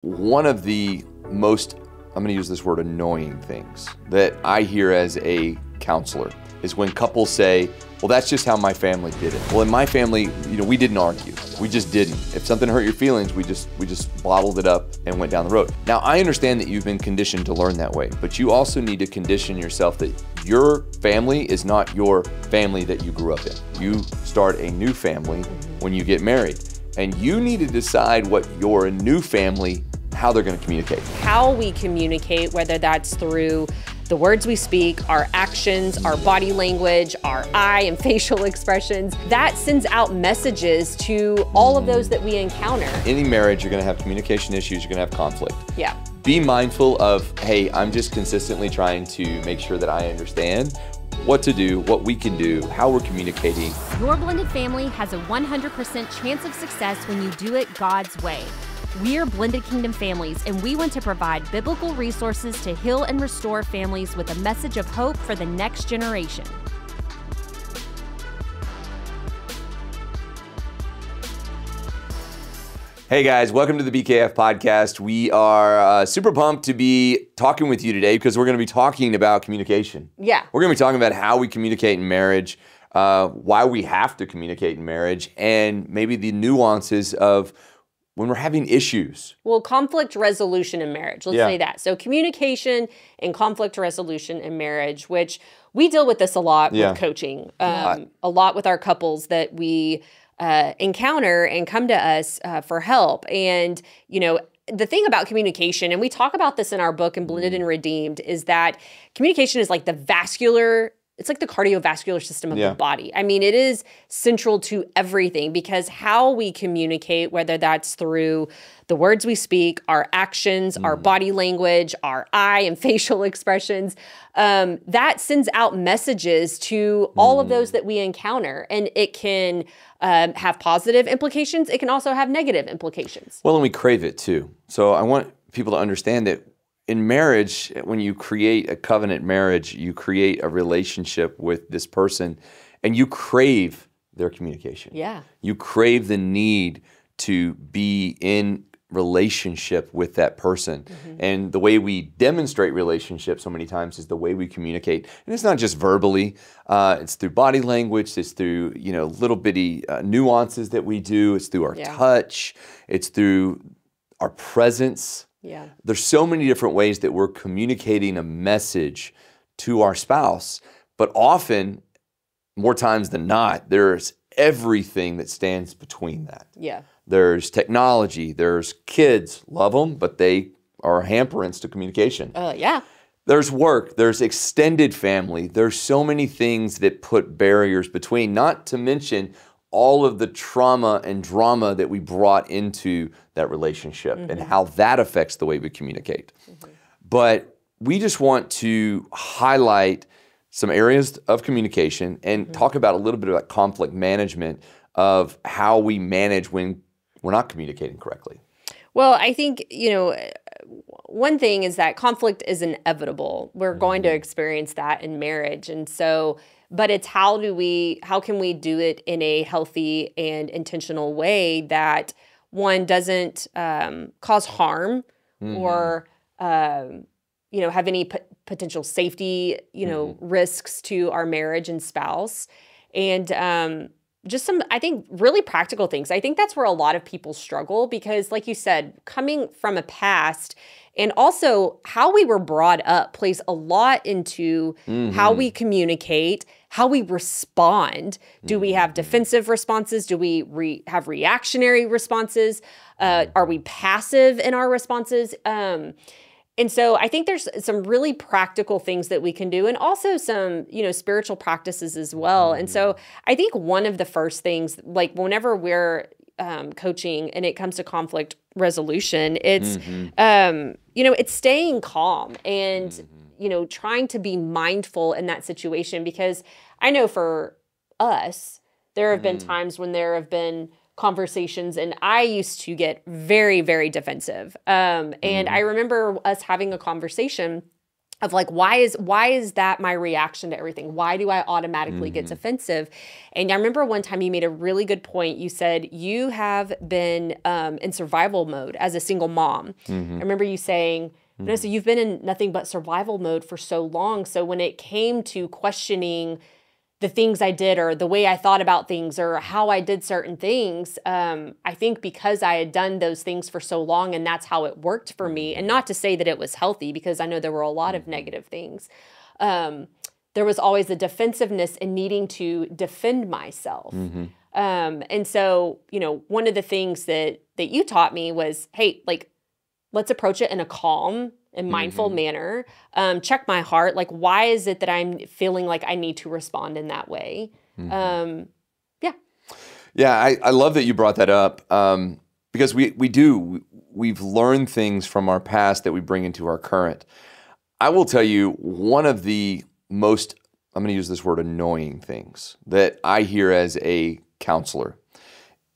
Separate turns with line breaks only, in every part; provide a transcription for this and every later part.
One of the most, I'm going to use this word, annoying things that I hear as a counselor is when couples say, well, that's just how my family did it. Well, in my family, we didn't argue. We just didn't. If something hurt your feelings, we just bottled it up and went down the road. Now, I understand that you've been conditioned to learn that way, but you also need to condition yourself that your family is not your family that you grew up in. You start a new family when you get married, and you need to decide what your new family, how they're going to communicate.
How we communicate, whether that's through the words we speak, our actions, our body language, our eye and facial expressions, that sends out messages to all of those that we encounter.
Any marriage, you're going to have communication issues, you're going to have conflict.
Yeah.
Be mindful of, hey, I'm just consistently trying to make sure that I understand what to do, what we can do, how we're communicating.
Your blended family has a 100% chance of success when you do it God's way. We're Blended Kingdom Families, and we want to provide biblical resources to heal and restore families with a message of hope for the next generation.
Hey guys, welcome to the BKF podcast. We are super pumped to be talking with you today because we're going to be talking about communication.
Yeah.
We're going to be talking about how we communicate in marriage, why we have to communicate in marriage, and maybe the nuances of when we're having issues.
Well, conflict resolution in marriage, let's say that. So communication and conflict resolution in marriage, which we deal with this a lot with coaching, a lot with our couples that we encounter and come to us for help. And, the thing about communication, and we talk about this in our book, in Blended and Redeemed, is that communication is like it's like the cardiovascular system of the body. I mean, it is central to everything because how we communicate, whether that's through the words we speak, our actions, our body language, our eye and facial expressions, that sends out messages to all of those that we encounter. And it can have positive implications. It can also have negative implications.
Well, and we crave it too. So I want people to understand that in marriage, when you create a covenant marriage, you create a relationship with this person and you crave their communication.
Yeah.
You crave the need to be in relationship with that person. And the way we demonstrate relationship so many times is the way we communicate. And it's not just verbally, it's through body language, it's through, little bitty nuances that we do, it's through our touch, it's through our presence.
Yeah.
There's so many different ways that we're communicating a message to our spouse, but often, more times than not, there's everything that stands between that.
Yeah.
There's technology, there's kids, love them, but they are hamperings to communication.
Yeah.
There's work, there's extended family, there's so many things that put barriers between, not to mention all of the trauma and drama that we brought into that relationship and how that affects the way we communicate. But we just want to highlight some areas of communication and talk about a little bit about conflict management of how we manage when we're not communicating correctly.
Well, I think, one thing is that conflict is inevitable. We're going to experience that in marriage. And so, but it's how can we do it in a healthy and intentional way that one doesn't cause harm or, have any potential safety, risks to our marriage and spouse. And just some, I think, really practical things. I think that's where a lot of people struggle because, like you said, coming from a past and also how we were brought up plays a lot into how we communicate, how we respond. Do we have defensive responses? Do we have reactionary responses? Are we passive in our responses? And so I think there's some really practical things that we can do and also some, spiritual practices as well. And so I think one of the first things, like whenever we're coaching and it comes to conflict resolution, it's, it's staying calm and, trying to be mindful in that situation. Because I know for us, there have been times when there have been conversations and I used to get very, very defensive. And I remember us having a conversation of like, why is that my reaction to everything? Why do I automatically get defensive? And I remember one time you made a really good point. You said you have been in survival mode as a single mom. I remember you saying, Vanessa, you've been in nothing but survival mode for so long. So when it came to questioning the things I did or the way I thought about things or how I did certain things, I think because I had done those things for so long and that's how it worked for me, and not to say that it was healthy because I know there were a lot of negative things, there was always a defensiveness in needing to defend myself. And so, one of the things that you taught me was, hey, like, let's approach it in a calm and mindful manner. Check my heart. Like, why is it that I'm feeling like I need to respond in that way? Yeah.
I love that you brought that up because we've learned things from our past that we bring into our current. I will tell you, one of the most, I'm going to use this word, annoying things that I hear as a counselor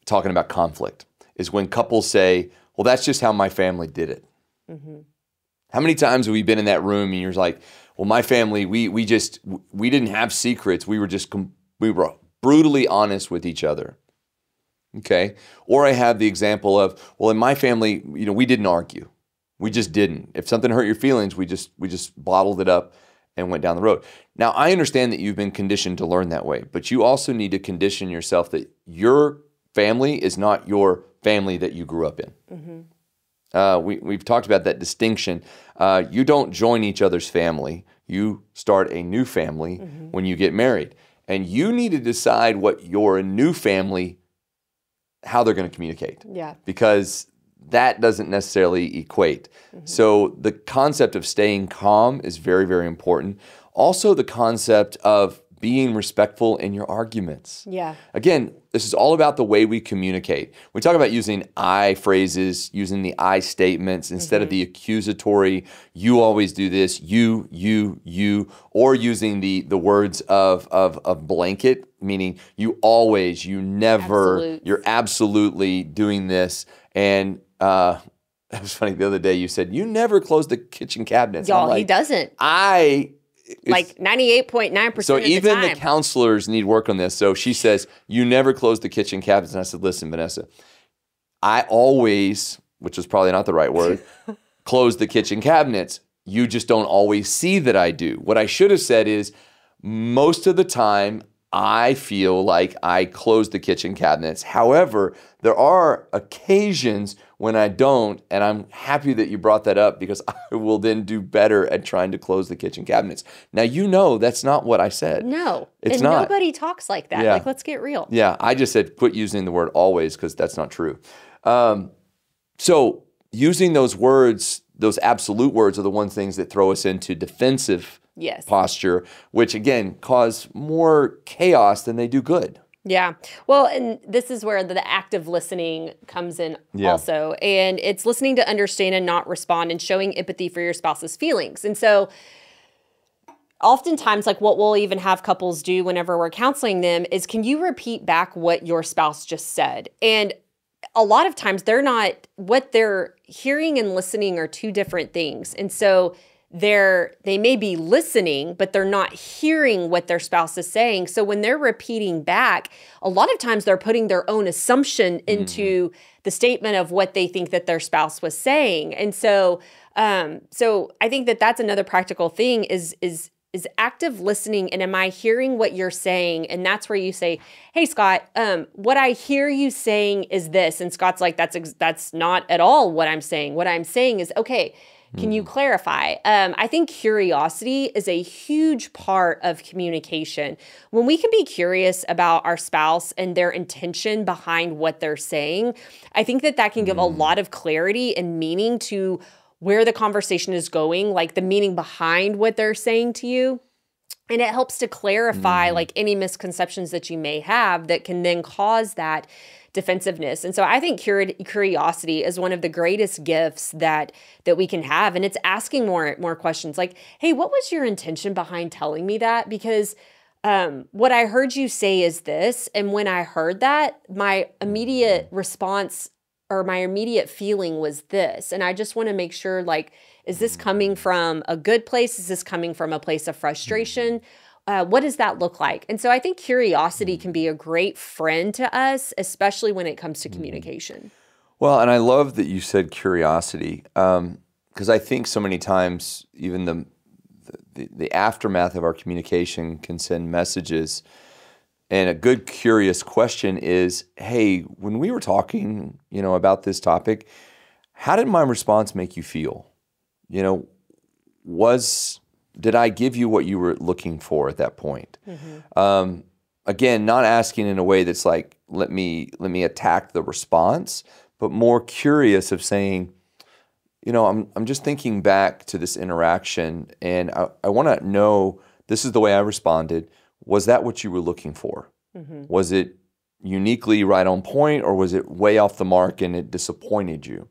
talking about conflict is when couples say, well, that's just how my family did it. How many times have we been in that room and you're like, well, my family, we didn't have secrets. We were brutally honest with each other. Okay. Or I have the example of, well, in my family, we didn't argue. We just didn't. If something hurt your feelings, we just bottled it up and went down the road. Now, I understand that you've been conditioned to learn that way, but you also need to condition yourself that your family is not your family that you grew up in. We've talked about that distinction. You don't join each other's family. You start a new family when you get married. And you need to decide what your new family, how they're going to communicate.
Yeah.
Because that doesn't necessarily equate. So the concept of staying calm is very, very important. Also, the concept of being respectful in your arguments.
Yeah.
Again, this is all about the way we communicate. We talk about using I phrases, using the I statements instead of the accusatory, you always do this, you, or using the words of blanket, meaning you always, you never,
Absolute.
You're absolutely doing this. And it was funny, the other day you said, you never close the kitchen cabinets.
Y'all,
like,
he doesn't.
Like
98.9%
so
of the
even
time.
the counselors need work on this. So she says, you never close the kitchen cabinets. And I said, listen, Vanessa, I always, which is probably not the right word, close the kitchen cabinets. You just don't always see that I do. What I should have said is, most of the time, I feel like I close the kitchen cabinets. However, there are occasions when I don't, and I'm happy that you brought that up because I will then do better at trying to close the kitchen cabinets. Now, that's not what I said.
No.
It's
and
not.
Nobody talks like that.
Yeah.
Like, let's get real.
Yeah, I just said quit using the word always because that's not true. So using those words, those absolute words are the one things that throw us into defensive posture, which again cause more chaos than they do good.
Yeah. Well, and this is where the active listening comes in also. And it's listening to understand and not respond and showing empathy for your spouse's feelings. And so oftentimes, like what we'll even have couples do whenever we're counseling them is, can you repeat back what your spouse just said? And a lot of times what they're hearing and listening are two different things. And so they may be listening, but they're not hearing what their spouse is saying. So when they're repeating back, a lot of times they're putting their own assumption into the statement of what they think that their spouse was saying. And so I think that that's another practical thing is active listening. And am I hearing what you're saying? And that's where you say, hey, Scott, what I hear you saying is this. And Scott's like, that's not at all what I'm saying. What I'm saying is, okay, can you clarify? I think curiosity is a huge part of communication. When we can be curious about our spouse and their intention behind what they're saying, I think that can give a lot of clarity and meaning to where the conversation is going, like the meaning behind what they're saying to you. And it helps to clarify like any misconceptions that you may have that can then cause that defensiveness. And so I think curiosity is one of the greatest gifts that we can have. And it's asking more questions like, hey, what was your intention behind telling me that? Because what I heard you say is this. And when I heard that, my immediate response or my immediate feeling was this. And I just want to make sure, like, is this coming from a good place? Is this coming from a place of frustration? What does that look like? And so I think curiosity can be a great friend to us, especially when it comes to communication.
Well, and I love that you said curiosity, because I think so many times even the aftermath of our communication can send messages. And a good curious question is, hey, when we were talking, about this topic, how did my response make you feel? Did I give you what you were looking for at that point? Again, not asking in a way that's like, let me attack the response, but more curious of saying, I'm just thinking back to this interaction, and I want to know, this is the way I responded. Was that what you were looking for? Was it uniquely right on point, or was it way off the mark and it disappointed you?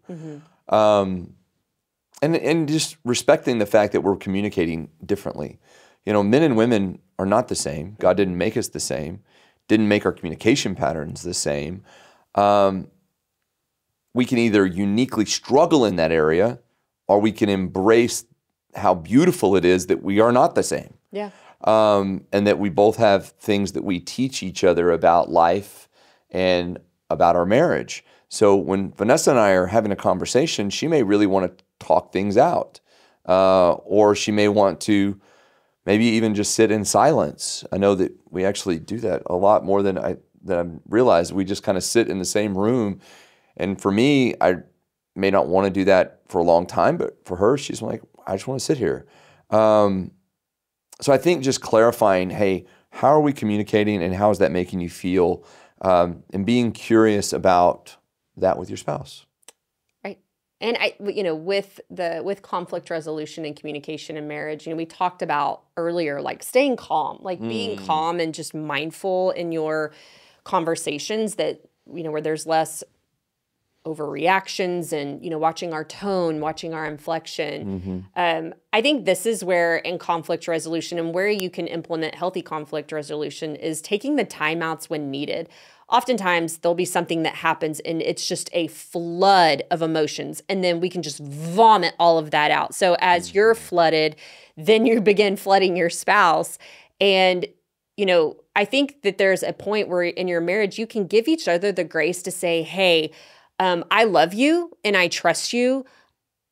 And just respecting the fact that we're communicating differently. Men and women are not the same. God didn't make us the same, didn't make our communication patterns the same. We can either uniquely struggle in that area, or we can embrace how beautiful it is that we are not the same.
Yeah.
And that we both have things that we teach each other about life and about our marriage. So when Vanessa and I are having a conversation, she may really want to talk things out, or she may want to maybe even just sit in silence. I know that we actually do that a lot more than I realize. We just kind of sit in the same room. And for me, I may not want to do that for a long time, but for her, she's like, I just want to sit here. So I think just clarifying, hey, how are we communicating and how is that making you feel? And being curious about that with your spouse.
Right. And with conflict resolution and communication in marriage, we talked about earlier, like staying calm, like being calm and just mindful in your conversations, that, where there's less overreactions and, watching our tone, watching our inflection. I think this is where in conflict resolution and where you can implement healthy conflict resolution is taking the timeouts when needed. Oftentimes there'll be something that happens and it's just a flood of emotions, and then we can just vomit all of that out. So as you're flooded, then you begin flooding your spouse. And, I think that there's a point where in your marriage, you can give each other the grace to say, hey, I love you and I trust you.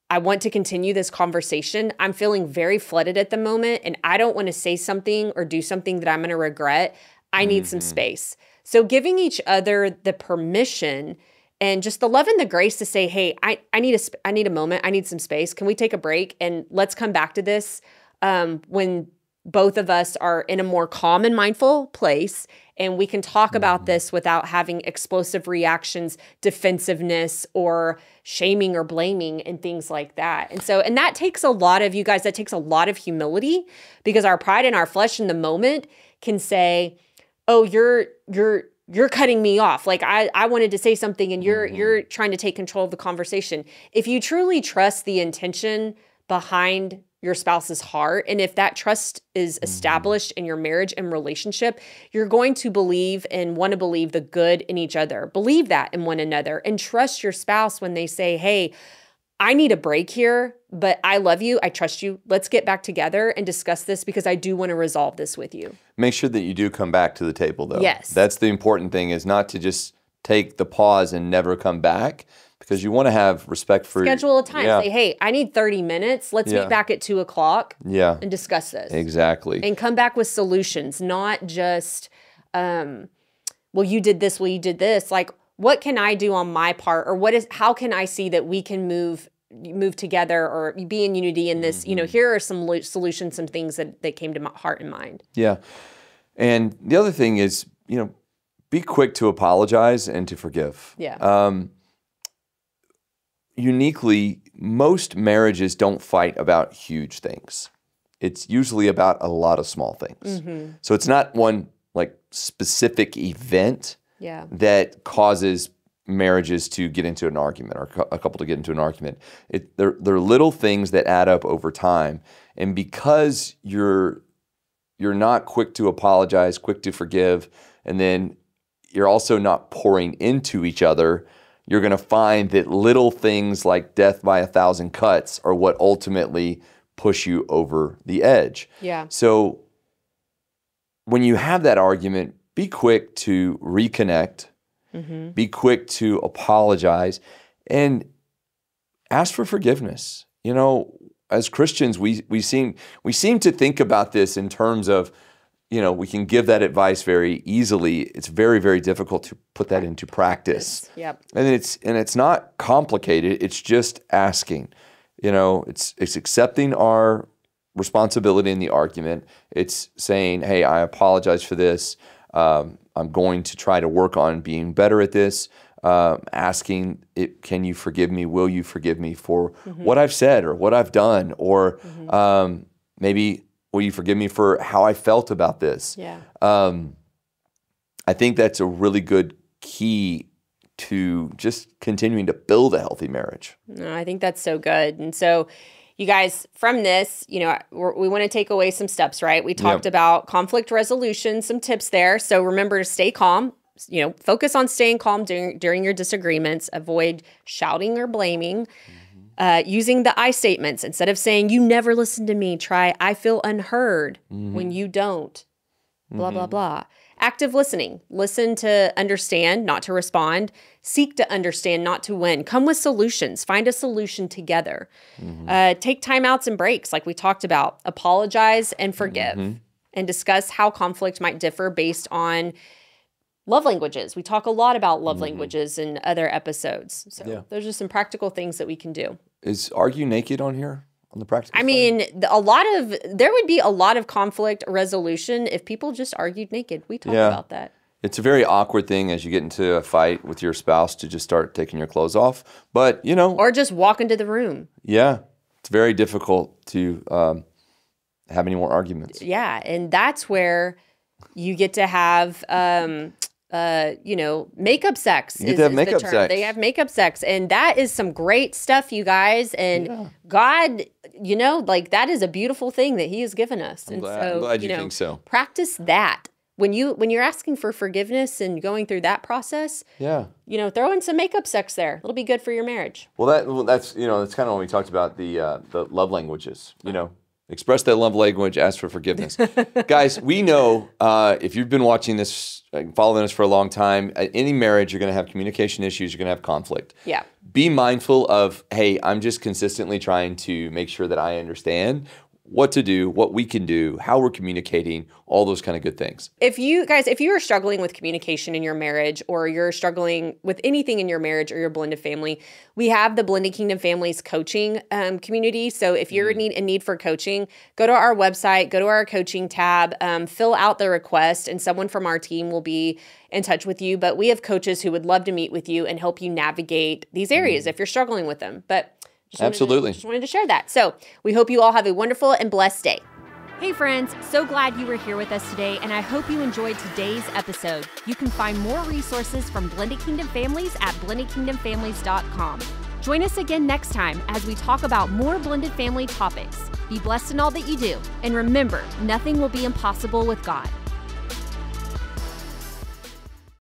I want to continue this conversation. I'm feeling very flooded at the moment, and I don't want to say something or do something that I'm going to regret. I need some space. So giving each other the permission and just the love and the grace to say, hey, I need a moment. I need some space. Can we take a break? And let's come back to this when both of us are in a more calm and mindful place, and we can talk about this without having explosive reactions, defensiveness, or shaming or blaming and things like that. And that takes a lot of, you guys, that takes a lot of humility, because our pride and our flesh in the moment can say, oh, you're cutting me off. Like I wanted to say something and you're trying to take control of the conversation. If you truly trust the intention behind your spouse's heart, and if that trust is established in your marriage and relationship, you're going to believe and want to believe the good in each other. Believe that in one another, and trust your spouse when they say, hey, I need a break here, but I love you. I trust you. Let's get back together and discuss this, because I do want to resolve this with you.
Make sure that you do come back to the table, though.
Yes.
That's the important thing, is not to just take the pause and never come back, because you want to have respect for...
Schedule a time. Say, hey, I need 30 minutes. Let's meet back at 2 o'clock and discuss this.
Exactly.
And come back with solutions, not just, well, you did this, well, you did this. Like, what can I do on my part? Or how can I see that we can move together or be in unity in this? Here are some solutions, some things that came to my heart and mind. Yeah.
And the other thing is, be quick to apologize and to forgive.
Yeah.
Uniquely, most marriages don't fight about huge things. It's usually about a lot of small things. So it's not one like specific event that causes marriages to get into an argument, or a couple to get into an argument. They're little things that add up over time. And because you're not quick to apologize, quick to forgive, and then you're also not pouring into each other, you're going to find that little things like death by 1,000 cuts are what ultimately push you over the edge.
Yeah.
So when you have that argument, be quick to reconnect, be quick to apologize, and ask for forgiveness. You know, as Christians, we seem to think about this in terms of, you know, we can give that advice very easily. It's very, very difficult to put that into practice.
Yep.
And it's not complicated. It's just asking. You know, it's accepting our responsibility in the argument. It's saying, hey, I apologize for this. I'm going to try to work on being better at this. Asking, can you forgive me? Will you forgive me for what I've said or what I've done? Or maybe, will you forgive me for how I felt about this?
Yeah.
I think that's a really good key to just continuing to build a healthy marriage.
No, I think that's so good. And so, you guys, from this, you know, we want to take away some steps, right? We talked about conflict resolution, some tips there. So remember to stay calm. You know, focus on staying calm during your disagreements. Avoid shouting or blaming. Using the I statements. Instead of saying, you never listen to me, try, I feel unheard when you don't. Blah, blah, blah. Active listening. Listen to understand, not to respond. Seek to understand, not to win. Come with solutions. Find a solution together. Take timeouts and breaks, like we talked about. Apologize and forgive. And discuss how conflict might differ based on love languages. We talk a lot about love languages in other episodes. So those are some practical things that we can do.
Is argue naked on here? On the practical side?
mean, there would be a lot of conflict resolution if people just argued naked. We talk about that.
It's a very awkward thing as you get into a fight with your spouse to just start taking your clothes off. But, you know.
Or just walk into the room.
Yeah. It's very difficult to have any more arguments.
Yeah. And that's where you get to have, you know, makeup sex.
You get to have makeup sex.
They have makeup sex. And that is some great stuff, you guys. And God, you know, like that is a beautiful thing that He has given us.
I'm glad you think so.
Practice that. When you're asking for forgiveness and going through that process, you know, throw in some makeup sex there. It'll be good for your marriage.
Well, that's you know, that's kind of when we talked about the love languages. You know, express that love language, ask for forgiveness. Guys, we know if you've been watching this, following us for a long time, any marriage, you're going to have communication issues, you're going to have conflict.
Yeah.
Be mindful of, hey, I'm just consistently trying to make sure that I understand what to do, what we can do, how we're communicating, all those kind of good things.
If you are struggling with communication in your marriage, or you're struggling with anything in your marriage or your blended family, we have the Blended Kingdom Families coaching community. So if you're in need for coaching, go to our website, go to our coaching tab, fill out the request, and someone from our team will be in touch with you. But we have coaches who would love to meet with you and help you navigate these areas if you're struggling with them. But
Absolutely.
Just wanted to share that. So we hope you all have a wonderful and blessed day.
Hey friends, so glad you were here with us today, and I hope you enjoyed today's episode. You can find more resources from Blended Kingdom Families at blendedkingdomfamilies.com. Join us again next time as we talk about more blended family topics. Be blessed in all that you do, and remember, nothing will be impossible with God.